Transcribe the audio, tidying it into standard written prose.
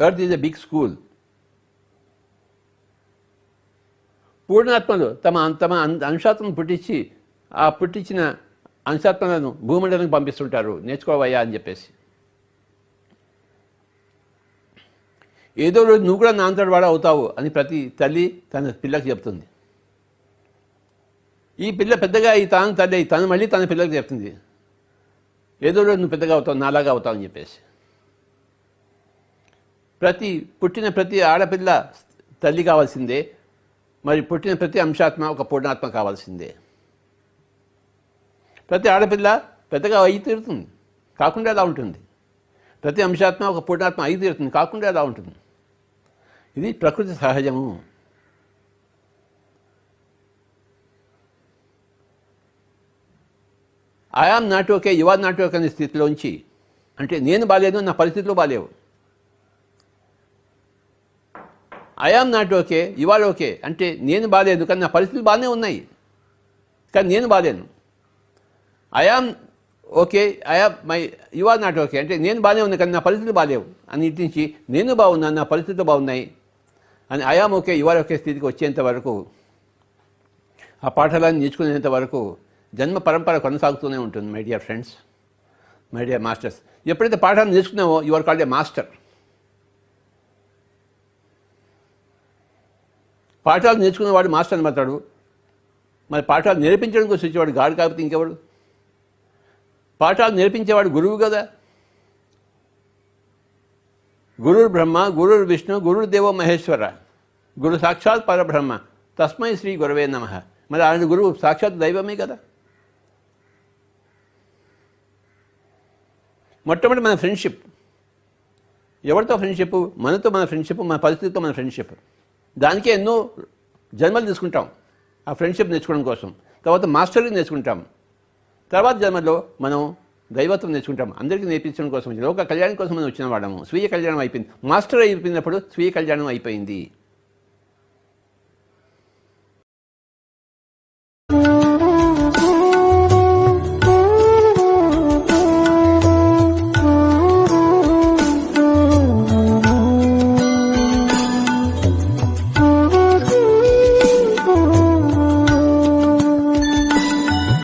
Earth is a big school. పూర్ణాత్మలు తమ తమ అంశాత్మను పుట్టించి ఆ పుట్టించిన అంశాత్మలను భూమండలానికి పంపిస్తుంటారు, నేర్చుకోవయ్యా అని చెప్పేసి. ఏదో రోజు నువ్వు కూడా నా అంతటి వాడు అవుతావు అని ప్రతి తల్లి తన పిల్లకి చెప్తుంది. ఈ పిల్ల పెద్దగా ఈ తాను తల్లి తను మళ్ళీ తన పిల్లకి చెప్తుంది, ఏదో రోజు నువ్వు పెద్దగా అవుతావు, నాలాగా అవుతావు అని చెప్పేసి. పుట్టిన ప్రతి ఆడపిల్ల తల్లి కావాల్సిందే, మరి పుట్టిన ప్రతి అంశాత్మ ఒక పూర్ణాత్మ కావాల్సిందే. ప్రతి ఆడపిల్ల పెద్దగా అయి తీరుతుంది, కాకుండా ఎలా ఉంటుంది. ప్రతి అంశాత్మ ఒక పూర్ణాత్మ అయి తీరుతుంది, కాకుండా ఎలా ఉంటుంది. ఇది ప్రకృతి సహజము. I am not okay, you are not okay అనే స్థితిలోంచి, అంటే నేను బాగాలేదు, నా పరిస్థితులు బాగాలేవు. I am not okay, you are okay అంటే నేను బాగాలేదు కానీ నా పరిస్థితులు బాగానే ఉన్నాయి, కానీ నేను బాగాలేను. I am okay, you are not okay అంటే నేను బాగానే ఉన్నాయి కానీ నా పరిస్థితులు బాగాలేవు అని ఇట్టించి నేను బాగున్నాను, నా పరిస్థితులు బాగున్నాయి అని I am okay, you are okay స్థితికి వచ్చేంత వరకు, ఆ పాఠాలను నేర్చుకునేంత వరకు జన్మ పరంపర కొనసాగుతూనే ఉంటుంది. My dear friends, my dear masters. ఎప్పుడైతే పాఠాలను నేర్చుకున్నావో you are called a master. పాఠాలు నేర్చుకునేవాడు మాస్టర్ అని మాట్లాడు, మరి పాఠాలు నేర్పించడం కోసం వచ్చేవాడు గాడు కాకపోతే ఇంకెవడు? పాఠాలు నేర్పించేవాడు గురువు కదా. గురుర్ బ్రహ్మ, గురుర్ విష్ణు, గురుర్ దేవో మహేశ్వర, గురు సాక్షాత్ పరబ్రహ్మ, తస్మై శ్రీ గురవే నమః. మరి ఆయన గురువు సాక్షాత్ దైవమే కదా. మొట్టమొదటి మన ఫ్రెండ్షిప్. ఎవరితో ఫ్రెండ్షిప్? మనతో మన ఫ్రెండ్షిప్, మన పరిస్థితితో మన ఫ్రెండ్షిప్. దానికే ఎన్నో జన్మలు తీసుకుంటాం ఆ ఫ్రెండ్షిప్ నేర్చుకోవడం కోసం. తర్వాత మాస్టరీ నేర్చుకుంటాం. తర్వాత జన్మలో మనం దైవత్వం నేర్చుకుంటాం. అందరికీ నేర్పించడం కోసం, లోక కళ్యాణం కోసం మనం వచ్చిన వాడము. స్వీయ కళ్యాణం అయిపోయింది. మాస్టర్ అయిపోయినప్పుడు స్వీయ కళ్యాణం అయిపోయింది.